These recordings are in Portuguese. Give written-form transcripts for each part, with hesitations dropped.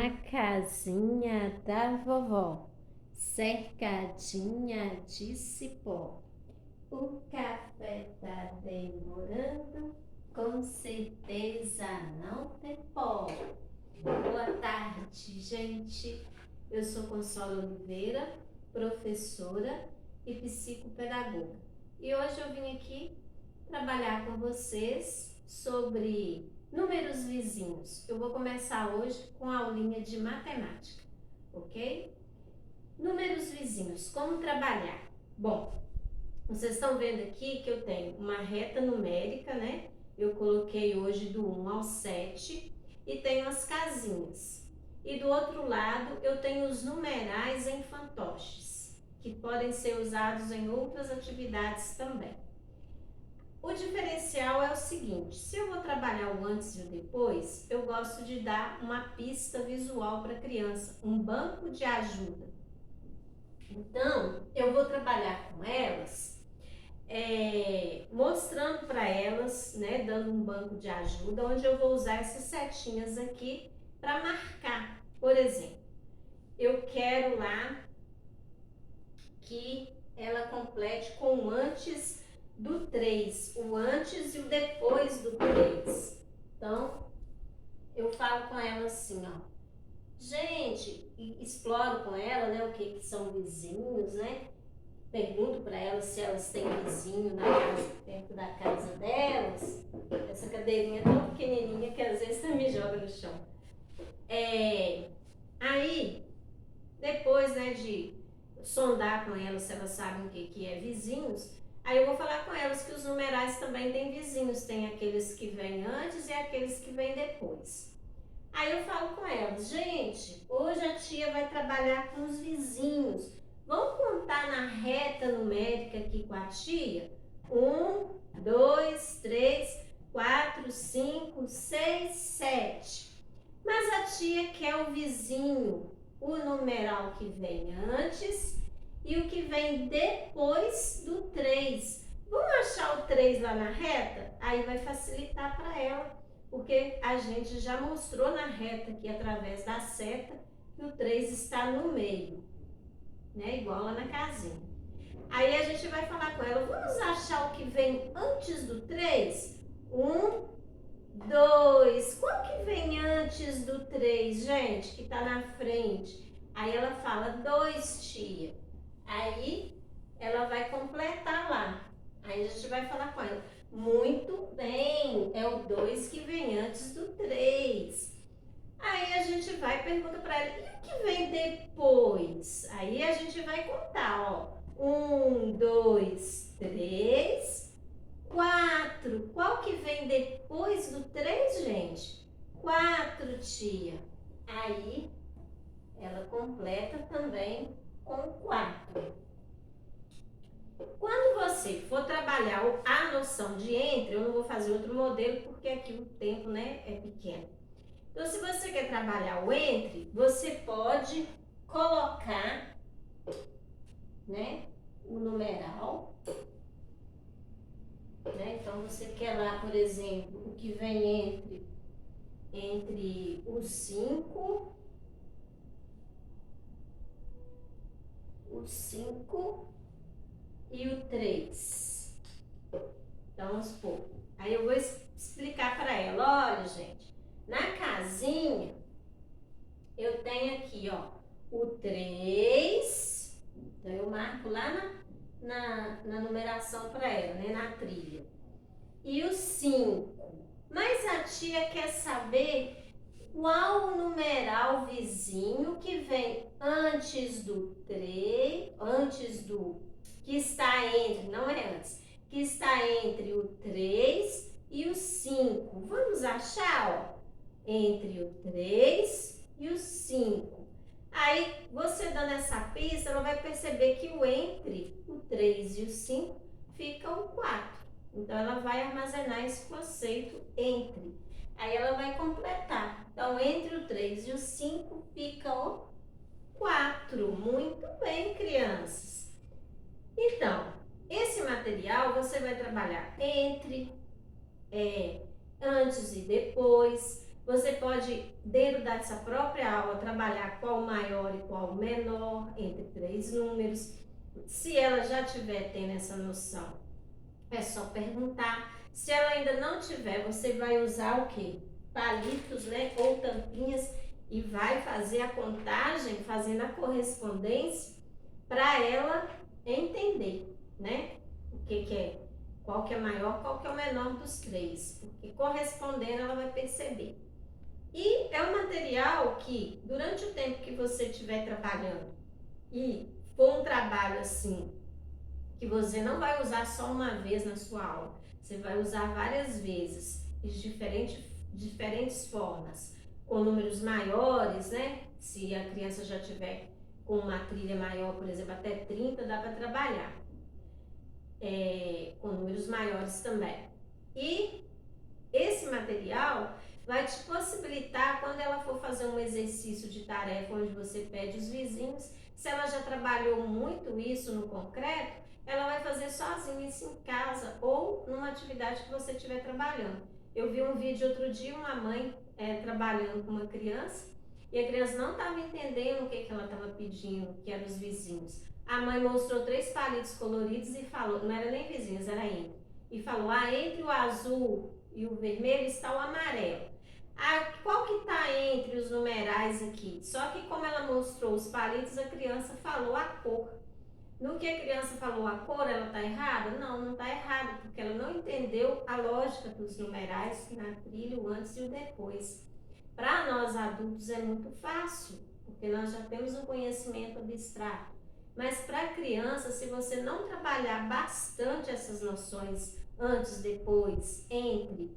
Na casinha da vovó, cercadinha de cipó. O café tá demorando, com certeza não tem pó. Boa tarde, gente. Eu sou Consuelo Oliveira, professora e psicopedagoga. E hoje eu vim aqui trabalhar com vocês sobre números vizinhos. Eu vou começar hoje com a aulinha de matemática, ok? Números vizinhos, como trabalhar? Bom, vocês estão vendo aqui que eu tenho uma reta numérica, né? Eu coloquei hoje do 1 ao 7 e tenho as casinhas. E do outro lado eu tenho os numerais em fantoches, que podem ser usados em outras atividades também. O diferencial é o seguinte: se eu vou trabalhar o antes e o depois, eu gosto de dar uma pista visual para a criança, um banco de ajuda. Então, eu vou trabalhar com elas, mostrando para elas, né, dando um banco de ajuda, onde eu vou usar essas setinhas aqui para marcar. Por exemplo, eu quero lá que ela complete com o antes do 3, o antes e o depois do 3. Então, eu falo com ela assim, ó. Gente, exploro com ela, né, o que são vizinhos, né? Pergunto para elas se elas têm vizinho na casa, perto da casa delas. Essa cadeirinha é tão pequenininha que às vezes você me joga no chão. Aí, depois, né, de sondar com elas se elas sabem o que é vizinhos, aí eu vou falar com elas que os numerais também têm vizinhos, tem aqueles que vêm antes e aqueles que vêm depois. Aí eu falo com elas, gente, hoje a tia vai trabalhar com os vizinhos. Vamos contar na reta numérica aqui com a tia? 1, 2, 3, 4, 5, 6, 7. Mas a tia quer o vizinho, o numeral que vem antes e o que vem depois do 3. Vamos achar o 3 lá na reta? Aí vai facilitar para ela, porque a gente já mostrou na reta aqui, através da seta, que o 3 está no meio, né? Igual lá na casinha. Aí a gente vai falar com ela, vamos achar o que vem antes do 3? 1, 2. Qual que vem antes do 3, gente, que tá na frente? Aí ela fala 2, tia. Aí ela vai completar lá. Aí a gente vai falar com ela, muito bem, é o 2 que vem antes do 3. Aí a gente vai e pergunta para ela, e o que vem depois? Aí a gente vai contar, ó. 1, 2, 3, 4. Qual que vem depois do 3, gente? 4, tia. Aí ela completa também com 4. Quando você for trabalhar a noção de entre, eu não vou fazer outro modelo porque aqui o tempo, né, é pequeno. Então, se você quer trabalhar o entre, você pode colocar, né, o numeral, né? Então, você quer lá, por exemplo, o que vem entre o 5, e o 3. Então, vamos supor. Aí eu vou explicar para ela, olha, gente, na casinha eu tenho aqui, ó, o 3. Então eu marco lá na numeração para ela, né, na trilha. E o 5. Mas a tia quer saber qual o numeral vizinho que vem antes do 3, que está entre, não é antes, que está entre o 3 e o 5. Vamos achar, ó, entre o 3 e o 5. Aí, você dando essa pista, ela vai perceber que o entre o 3 e o 5 fica o 4. Então, ela vai armazenar esse conceito entre. Aí, ela vai completar. Então, entre o 3 e o 5 fica o 4. Muito bem, crianças. Então, esse material você vai trabalhar entre, antes e depois. Você pode, dentro dessa própria aula, trabalhar qual o maior e qual o menor entre 3 números. Se ela já tiver tendo essa noção, é só perguntar. Se ela ainda não tiver, você vai usar o quê? Palitos, né? Ou tampinhas, e vai fazer a contagem, fazendo a correspondência para ela entender, né? O que é, qual que é maior, qual que é o menor dos 3. Porque correspondendo ela vai perceber. E é um material que, durante o tempo que você estiver trabalhando, e for um trabalho assim, que você não vai usar só uma vez na sua aula, você vai usar várias vezes, de diferentes formas, com números maiores, né? Se a criança já tiver com uma trilha maior, por exemplo, até 30, dá para trabalhar. Com números maiores também. E esse material vai te possibilitar, quando ela for fazer um exercício de tarefa onde você pede os vizinhos, se ela já trabalhou muito isso no concreto, ela vai fazer sozinha isso em casa ou numa atividade que você estiver trabalhando. Eu vi um vídeo outro dia, uma mãe trabalhando com uma criança, e a criança não estava entendendo o que ela estava pedindo, que eram os vizinhos. A mãe mostrou 3 palitos coloridos e falou, não era nem vizinhos, era entre. E falou, entre o azul e o vermelho está o amarelo. Qual que está entre os numerais aqui? Só que como ela mostrou os palitos, a criança falou a cor. No que a criança falou a cor, ela está errada? Não, não está errada, porque ela não entendeu a lógica dos numerais na trilha, o antes e o depois. Para nós adultos é muito fácil, porque nós já temos um conhecimento abstrato. Mas para a criança, se você não trabalhar bastante essas noções antes, depois, entre,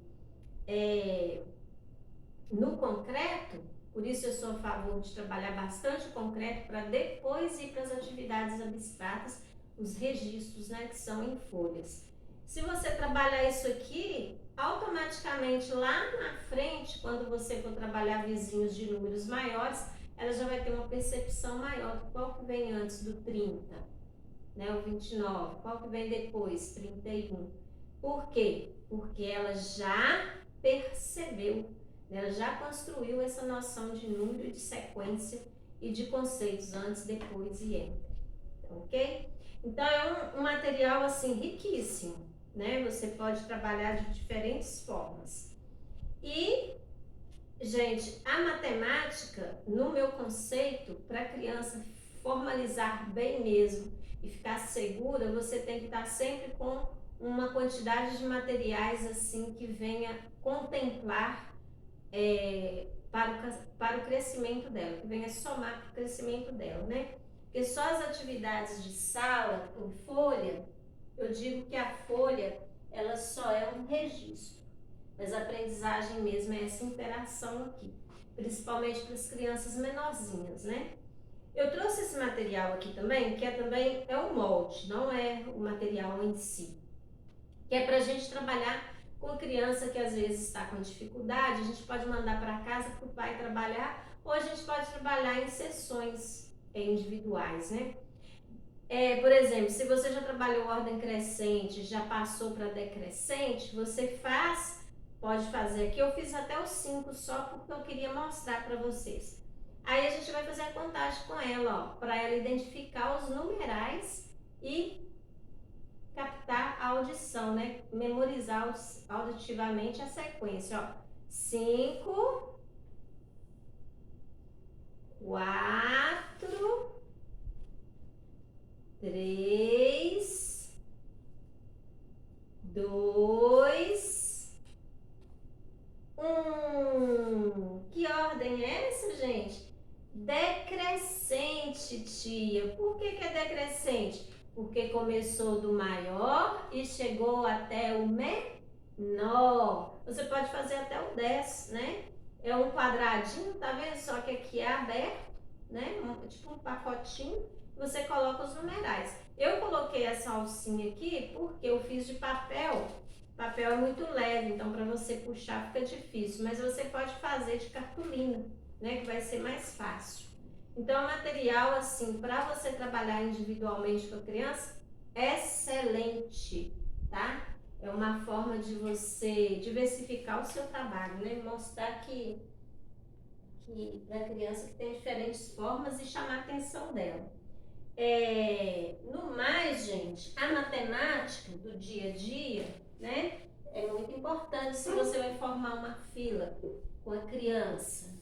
no concreto, por isso eu sou a favor de trabalhar bastante o concreto para depois ir para as atividades abstratas, os registros, né, que são em folhas. Se você trabalhar isso aqui, automaticamente lá na frente, quando você for trabalhar vizinhos de números maiores, ela já vai ter uma percepção maior do qual que vem antes do 30, né, o 29, qual que vem depois, 31. Por quê? Porque ela já percebeu, ela já construiu essa noção de número, de sequência e de conceitos antes, depois e entre, ok? Então é um material assim riquíssimo, né? Você pode trabalhar de diferentes formas. E, gente, a matemática, no meu conceito, para a criança formalizar bem mesmo e ficar segura, você tem que estar sempre com uma quantidade de materiais assim que venha contemplar para o crescimento dela, que venha somar para o crescimento dela, né? Porque só as atividades de sala, em folha, eu digo que a folha, ela só é um registro, mas a aprendizagem mesmo é essa interação aqui, principalmente para as crianças menorzinhas, né? Eu trouxe esse material aqui também, que é um molde, não é o material em si, que é para a gente trabalhar com criança que às vezes está com dificuldade. A gente pode mandar para casa para o pai trabalhar, ou a gente pode trabalhar em sessões individuais, né? Por exemplo, se você já trabalhou ordem crescente, já passou para decrescente, você pode fazer aqui. Eu fiz até os 5 só porque eu queria mostrar para vocês. Aí a gente vai fazer a contagem com ela, ó, para ela identificar os numerais e captar a audição, né? Memorizar auditivamente a sequência, ó. 5, 4, 3, 2, 1. Que ordem é essa, gente? Decrescente, tia. Por que é decrescente? Porque começou do maior e chegou até o menor. Você pode fazer até o 10, né? É um quadradinho, tá vendo? Só que aqui é aberto, né? Tipo um pacotinho. Você coloca os numerais. Eu coloquei essa alcinha aqui porque eu fiz de papel. Papel é muito leve, então para você puxar fica difícil. Mas você pode fazer de cartolina, né? Que vai ser mais fácil. Então, é material, assim, para você trabalhar individualmente com a criança, excelente, tá? é uma forma de você diversificar o seu trabalho, né? Mostrar que para a criança que tem diferentes formas e chamar a atenção dela. No mais, gente, a matemática do dia a dia, né? É muito importante se você vai formar uma fila com a criança.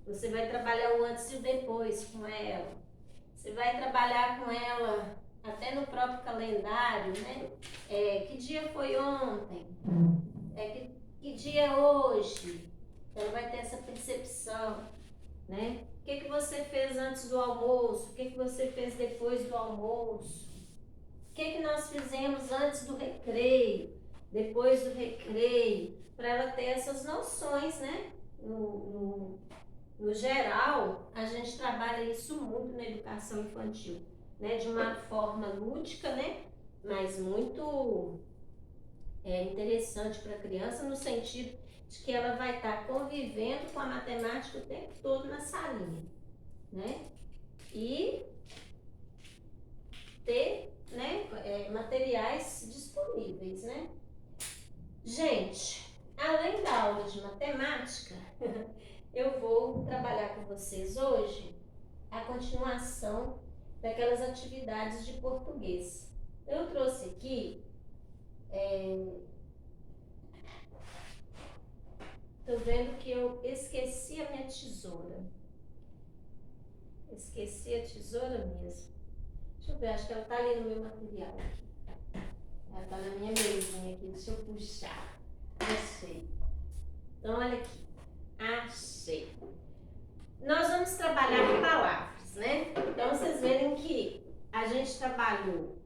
Você vai trabalhar o antes e o depois com ela. Você vai trabalhar com ela até no próprio calendário, né? Que dia foi ontem? Que dia é hoje? Ela vai ter essa percepção, né? O que você fez antes do almoço? O que você fez depois do almoço? O que nós fizemos antes do recreio? Depois do recreio? Para ela ter essas noções, né? No geral, a gente trabalha isso muito na educação infantil, né? De uma forma lúdica, né? Mas muito interessante para a criança, no sentido de que ela vai estar convivendo com a matemática o tempo todo na salinha, né? E ter, né, materiais disponíveis, né? Gente, além da aula de matemática, eu vou trabalhar com vocês hoje a continuação daquelas atividades de português. Eu trouxe aqui, tô vendo que eu esqueci a minha tesoura. Esqueci a tesoura mesmo. Deixa eu ver, acho que ela tá ali no meu material aqui. Ela tá na minha mesinha aqui, deixa eu puxar. Achei. Então, olha aqui. Achei. Nós vamos trabalhar palavras, né? Então, vocês verem que a gente trabalhou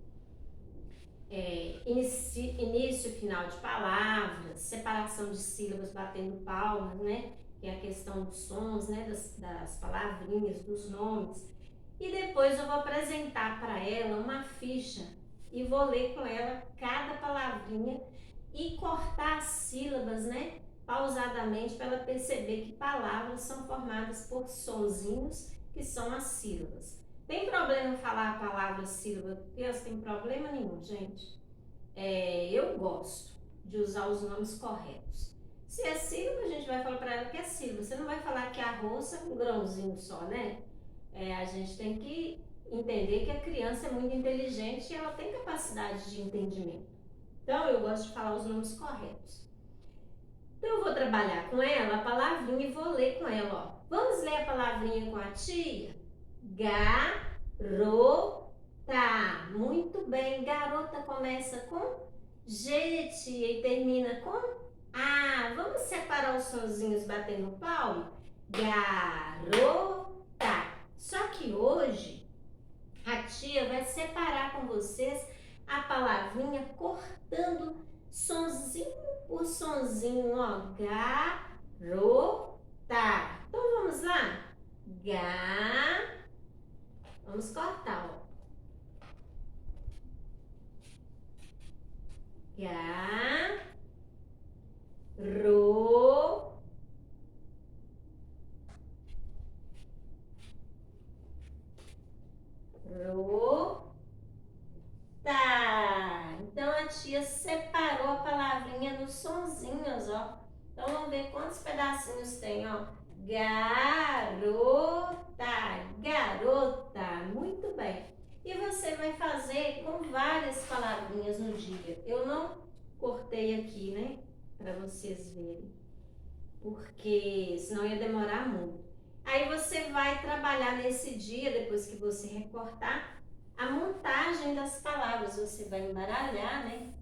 início e final de palavras, separação de sílabas batendo palmas, né? Que é a questão dos sons, né? Das palavrinhas, dos nomes. E depois eu vou apresentar para ela uma ficha e vou ler com ela cada palavrinha e cortar as sílabas, né? Pausadamente, para ela perceber que palavras são formadas por sonzinhos, que são as sílabas. Tem problema em falar a palavra sílaba? Criança, tem problema nenhum, gente. Eu gosto de usar os nomes corretos. Se é sílaba, a gente vai falar para ela que é sílaba. Você não vai falar que arroz é um grãozinho só, né? A gente tem que entender que a criança é muito inteligente e ela tem capacidade de entendimento. Então, eu gosto de falar os nomes corretos. Então, eu vou trabalhar com ela a palavrinha e vou ler com ela, ó. Vamos ler a palavrinha com a tia? Garota. Muito bem. Garota começa com G, tia, e termina com A. Vamos separar os sonzinhos batendo palma? Garota. Só que hoje, a tia vai separar com vocês a palavrinha cortando sonzinho por sonzinho, ó. Garota. Então, vamos lá? Vamos cortar, ó. Então a tia separou a palavrinha nos sonzinhos, ó. Então vamos ver quantos pedacinhos tem, ó. Garota. Muito bem. E você vai fazer com várias palavrinhas no dia. Eu não cortei aqui, né? Para vocês verem. Porque senão ia demorar muito. Aí você vai trabalhar nesse dia, depois que você recortar, a montagem das palavras. Você vai embaralhar, né?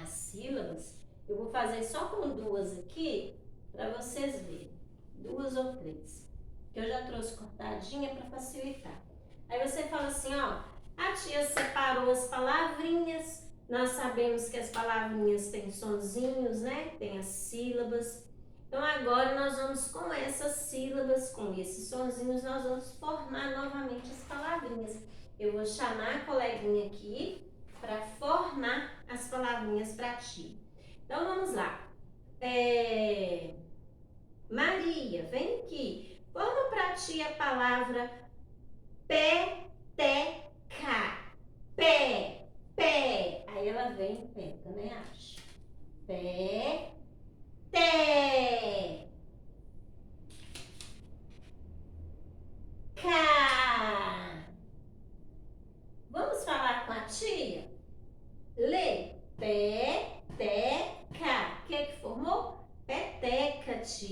As sílabas. Eu vou fazer só com duas aqui, para vocês verem. 2 ou 3. Que eu já trouxe cortadinha para facilitar. Aí você fala assim, ó. A tia separou as palavrinhas. Nós sabemos que as palavrinhas têm sonzinhos, né? Tem as sílabas. Então, agora nós vamos com essas sílabas, com esses sonzinhos, nós vamos formar novamente as palavrinhas. Eu vou chamar a coleguinha aqui para formar as palavrinhas para ti. Então, vamos lá. Maria, vem aqui. Forma para ti a palavra peteca. Pé.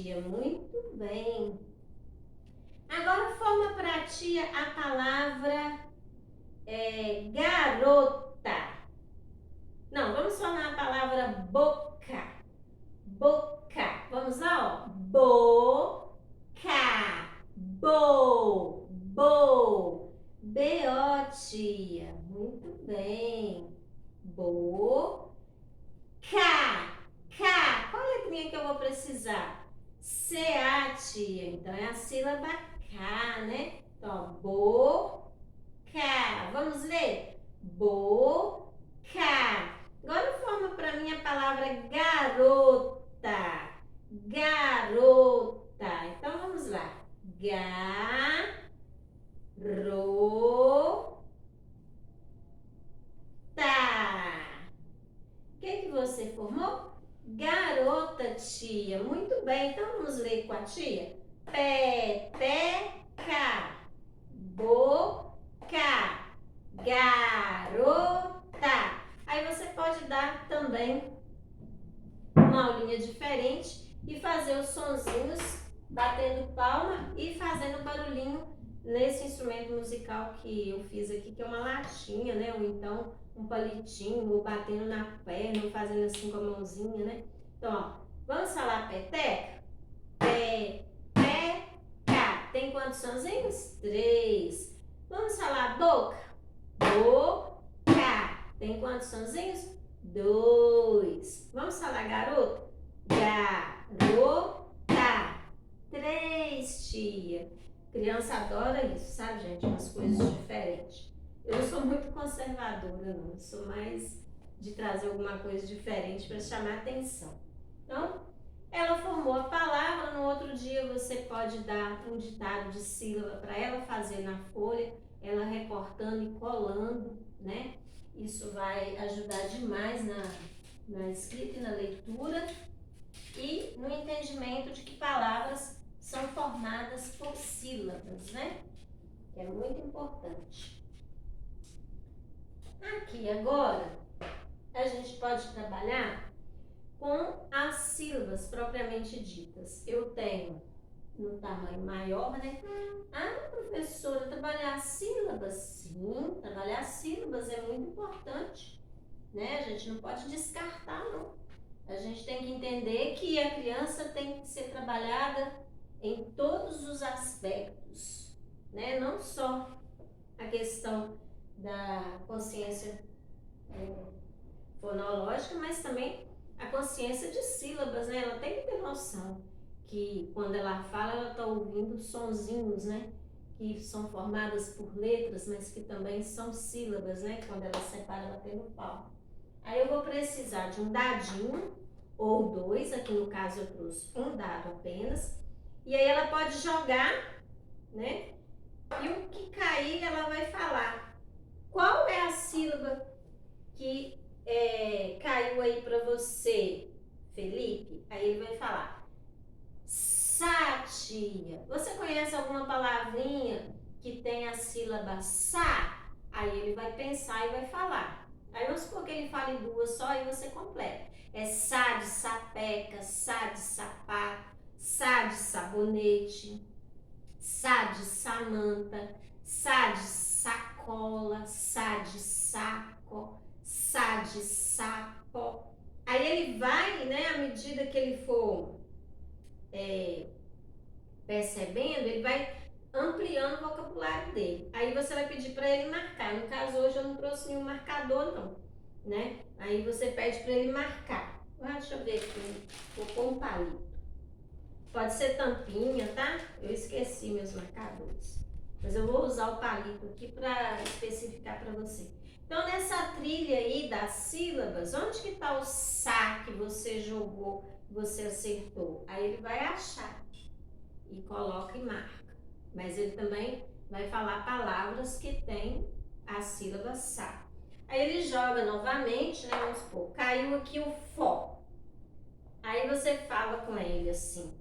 tia. Muito bem. Agora forma para tia a palavra garota. Não, vamos formar a palavra boca. Boca. Vamos lá, ó. Boca. Bo. B-O, tia. Muito bem. Boca. Qual letrinha que eu vou precisar? C-A, tia. Então é a sílaba K, né? Então, boca. Vamos ler? Boca. Agora forma para mim a palavra garota. Garota. Então vamos lá. Garota. O que você formou? Garota, tia. Muito bem. Então vamos ler com a tia. Pepeca. Boca. Garota. Aí você pode dar também uma aulinha diferente e fazer os sonzinhos batendo palma e fazendo barulhinho nesse instrumento musical que eu fiz aqui, que é uma latinha, né? Ou então um palitinho, ou batendo na perna, ou fazendo assim com a mãozinha, né? Então, ó, vamos falar peteca? Peteca. Tem quantos sonzinhos? 3. Vamos falar boca? Boca. Tem quantos sonzinhos? 2. Vamos falar garoto? Garota. 3, tia. Criança adora isso, sabe, gente? Umas coisas diferentes. Eu não sou muito conservadora, não. Eu sou mais de trazer alguma coisa diferente para chamar atenção. Então, ela formou a palavra. No outro dia você pode dar um ditado de sílaba para ela fazer na folha, ela recortando e colando, né? Isso vai ajudar demais na escrita e na leitura e no entendimento de que palavras são formadas por sílabas, né? Que é muito importante. Aqui agora, a gente pode trabalhar com as sílabas propriamente ditas. Eu tenho no tamanho maior, né? Ah, professora, trabalhar sílabas? Sim, trabalhar sílabas é muito importante, né? A gente não pode descartar, não. A gente tem que entender que a criança tem que ser trabalhada em todos os aspectos, né? Não só a questão da consciência fonológica, mas também a consciência de sílabas, né? Ela tem que ter noção que quando ela fala, ela está ouvindo sonzinhos, né? Que são formadas por letras, mas que também são sílabas, né? Quando ela separa, ela tem no pau. Aí eu vou precisar de um dadinho ou 2, aqui no caso eu trouxe um dado apenas, e aí ela pode jogar, né? E o que cair, ela vai falar. Qual é a sílaba que caiu aí para você, Felipe? Aí ele vai falar. Sá, tia. Você conhece alguma palavrinha que tem a sílaba sá? Aí ele vai pensar e vai falar. Aí vamos supor que ele fale 2 só e você completa. É sá de sapeca, sá de sapato, sá de sabonete, sá de samanta, sá de sacola, sá de saco, sá de sapo. Aí ele vai, né, à medida que ele for percebendo, ele vai ampliando o vocabulário dele. Aí você vai pedir para ele marcar. No caso, hoje eu não trouxe nenhum marcador, não, né? Aí você pede para ele marcar. Deixa eu ver aqui, vou pôr um palito. Pode ser tampinha, tá? Eu esqueci meus marcadores. Mas eu vou usar o palito aqui para especificar para você. Então, nessa trilha aí das sílabas, onde que tá o sá que você jogou, você acertou? Aí ele vai achar e coloca e marca. Mas ele também vai falar palavras que tem a sílaba sá. Aí ele joga novamente, né? Vamos supor, caiu aqui o fó. Aí você fala com ele assim.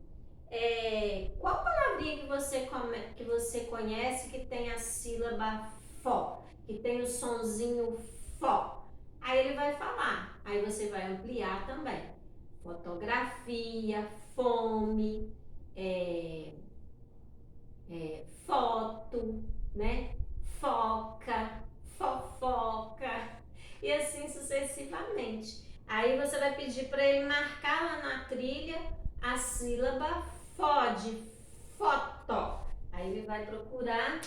Qual palavrinha que você conhece que tem a sílaba fó, que tem o sonzinho fó? Aí ele vai falar, aí você vai ampliar também. Fotografia, fome, foto, né? Foca, fofoca e assim sucessivamente. Aí você vai pedir para ele marcar lá na trilha a sílaba fode, foto. Aí ele vai procurar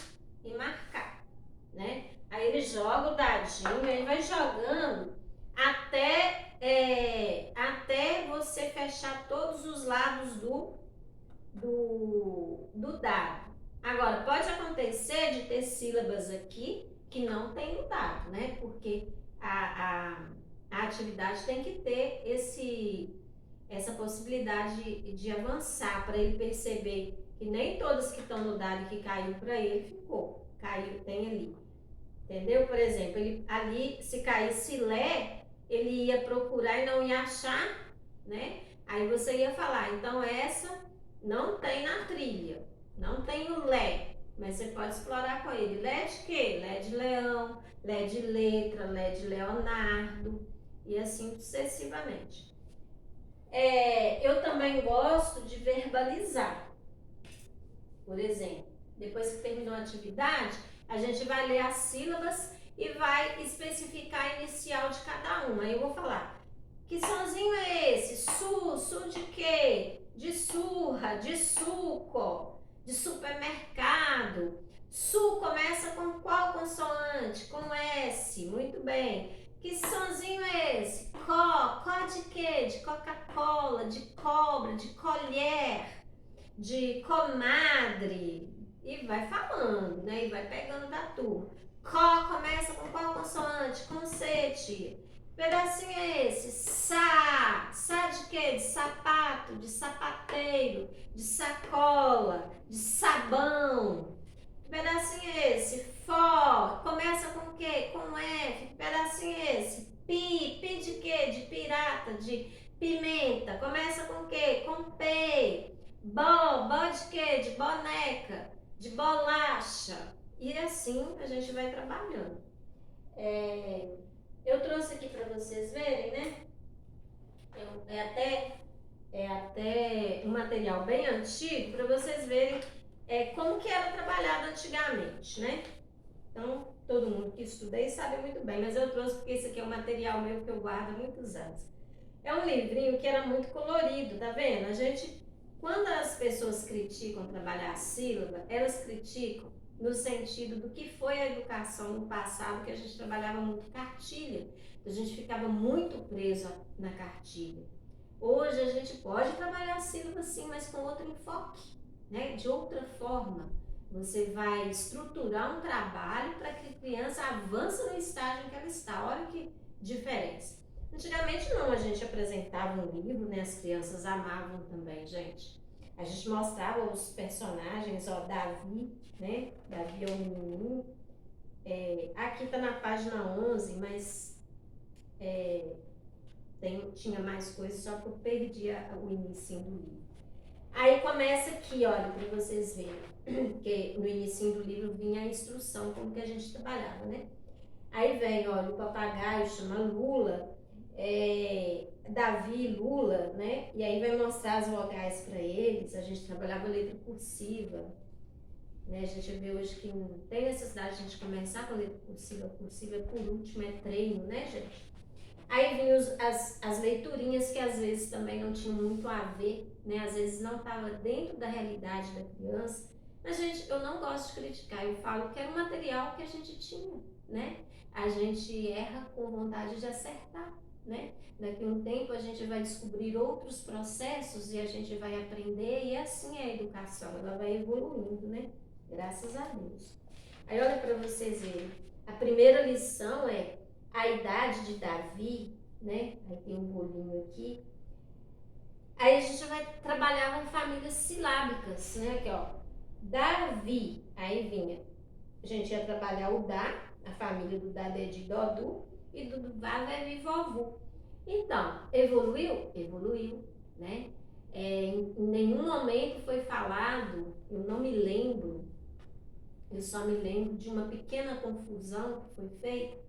e marcar, né? Aí ele joga o dadinho, ele vai jogando até você fechar todos os lados do dado. Agora, pode acontecer de ter sílabas aqui que não tem o dado, né? Porque a atividade tem que ter essa possibilidade de avançar para ele perceber que nem todas que estão no dado que caiu para ele ficou. Caiu, tem ali. Entendeu? Por exemplo, ele, ali, se caísse Lé, ele ia procurar e não ia achar, né? Aí você ia falar, então essa não tem na trilha, não tem o Lé, mas você pode explorar com ele. Lé de quê? Lé de leão, Lé de letra, Lé de Leonardo e assim sucessivamente. Eu também gosto de verbalizar. Por exemplo, depois que terminou a atividade, a gente vai ler as sílabas e vai especificar a inicial de cada uma. Aí eu vou falar, que sonzinho é esse? Su de quê? De surra, de suco, de supermercado. Su começa com qual consoante? Com S, muito bem. Que sonzinho é esse? Có de quê? De Coca-Cola, de cobra, de colher, de comadre. E vai falando, né? E vai pegando da turma. Có começa com qual consoante? Com C, tia. Pedacinho é esse? Sa de quê? De sapato, de sapateiro, de sacola, de sabão. Que pedacinho é esse? Fó, começa com o quê? Com F. Que pedacinho é esse? Pi de quê? De pirata, de pimenta. Começa com o quê? Com P. Bó de quê? De boneca, de bolacha. E assim a gente vai trabalhando. Eu trouxe aqui para vocês verem, né? É até um material bem antigo para vocês verem como que era trabalhado antigamente, né? Então, todo mundo que estudei sabe muito bem, mas eu trouxe porque esse aqui é um material meu que eu guardo há muitos anos. É um livrinho que era muito colorido, tá vendo? Quando as pessoas criticam trabalhar a sílaba, elas criticam no sentido do que foi a educação no passado, que a gente trabalhava muito cartilha, a gente ficava muito preso na cartilha. Hoje a gente pode trabalhar a sílaba sim, mas com outro enfoque, né? De outra forma. Você vai estruturar um trabalho para que a criança avance no estágio em que ela está. Olha que diferença. Antigamente não, a gente apresentava um livro, né? As crianças amavam também, gente. A gente mostrava os personagens, ó, Davi, né? Davi é um menininho. Aqui tá na página 11, mas tinha mais coisas, só que eu perdi o início do livro. Aí começa aqui, olha, para vocês verem, que no início do livro vinha a instrução, como que a gente trabalhava, né? Aí vem, olha, o papagaio chama Lula, Davi, Lula, né? E aí vai mostrar as vogais para eles, a gente trabalhava letra cursiva, né? A gente vê hoje que não tem necessidade de a gente começar com a letra cursiva por último, é treino, né, gente? Aí vinham as leiturinhas que às vezes também não tinham muito a ver, né? Às vezes não estava dentro da realidade da criança. Mas, gente, eu não gosto de criticar, eu falo que era um material que a gente tinha, né? A gente erra com vontade de acertar, né? Daqui a um tempo a gente vai descobrir outros processos e a gente vai aprender, e assim é a educação, ela vai evoluindo, né? Graças a Deus. Aí olha para vocês verem, a primeira lição é a idade de Davi, né? Aí tem um bolinho aqui. Aí a gente vai trabalhar com famílias silábicas, né? Aqui, ó. Davi. Aí vinha. A gente ia trabalhar o Dá, a família do Dá é de Dodu, e do Vá vai vir vovô. Então, evoluiu? Evoluiu, né? Em nenhum momento foi falado, eu não me lembro, eu só me lembro de uma pequena confusão que foi feita,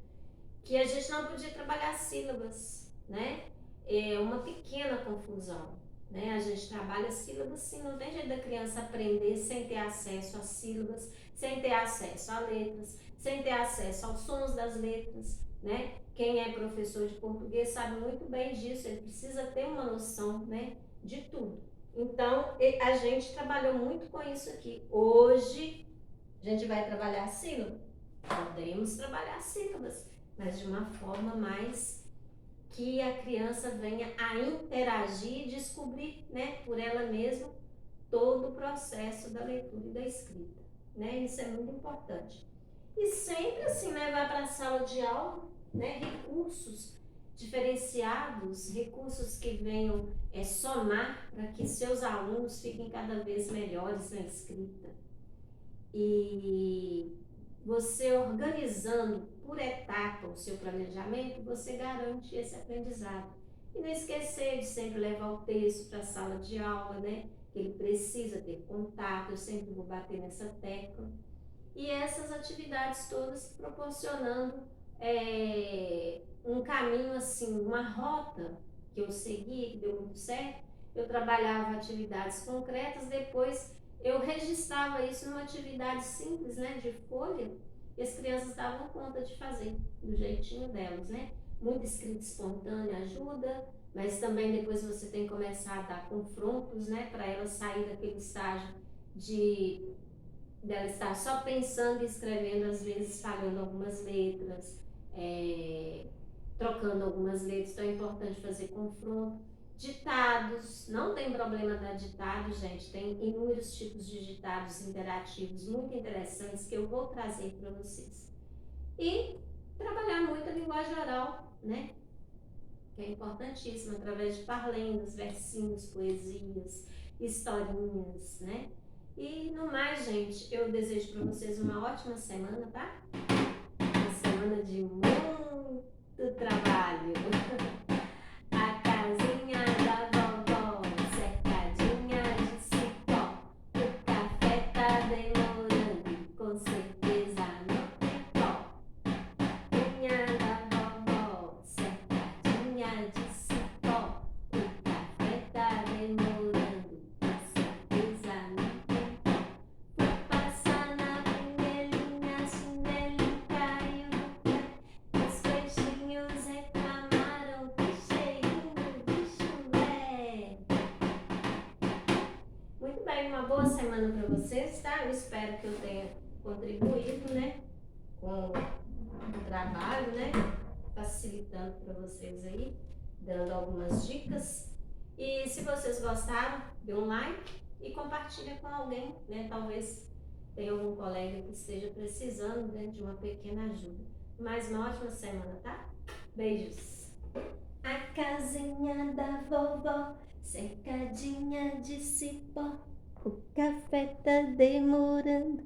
que a gente não podia trabalhar sílabas, né? É uma pequena confusão. né? A gente trabalha sílabas, sim, não tem jeito da criança aprender sem ter acesso às sílabas, sem ter acesso a letras, sem ter acesso aos sons das letras, né? Quem é professor de português sabe muito bem disso, ele precisa ter uma noção, né, de tudo. Então, a gente trabalhou muito com isso aqui. Hoje, a gente vai trabalhar sílabas. Podemos trabalhar sílabas, mas de uma forma mais que a criança venha a interagir e descobrir, né, por ela mesma todo o processo da leitura e da escrita, né? Isso é muito importante. E sempre assim levar para a sala de aula, né, recursos diferenciados, recursos que venham somar para que seus alunos fiquem cada vez melhores na escrita. E você organizando por etapa o seu planejamento, você garante esse aprendizado. E não esquecer de sempre levar o texto para a sala de aula, né? Ele precisa ter contato, eu sempre vou bater nessa tecla. E essas atividades todas proporcionando um caminho assim, uma rota que eu segui, que deu muito certo. Eu trabalhava atividades concretas, depois eu registrava isso numa atividade simples, né, de folha, e as crianças davam conta de fazer do jeitinho delas, né? Muita escrita espontânea ajuda, mas também depois você tem que começar a dar confrontos, né, para elas sair daquele estágio de dela estar só pensando e escrevendo, às vezes falhando algumas letras, é, trocando algumas letras, então é importante fazer confronto. Ditados, não tem problema dar ditado, gente, tem inúmeros tipos de ditados interativos muito interessantes que eu vou trazer para vocês. E trabalhar muito a linguagem oral, né? Que é importantíssimo, através de parlendas, versinhos, poesias, historinhas, né? E no mais, gente, eu desejo para vocês uma ótima semana, tá? Uma semana de muito trabalho. A casinha da vovó, cercadinha de cipó. O café tá demorando, com certeza não tem pó. Casinha da vovó, cercadinha de cipó. O café tá demorando, com certeza não tem pó. Fui passar na pinguelinha, chinelinho caiu no pé. Os peixinhos reclamaram, que cheirinho de chulé. Muito bem, uma boa semana para vocês, tá? Eu espero que eu tenha contribuído, né, com o trabalho, né, facilitando para vocês aí, dando algumas dicas. E se vocês gostaram, dê um like e compartilha com alguém, né? Talvez tenha algum colega que esteja precisando, né, de uma pequena ajuda. Mais uma ótima semana, tá? Beijos! A casinha da vovó, cercadinha de cipó. O café tá demorando,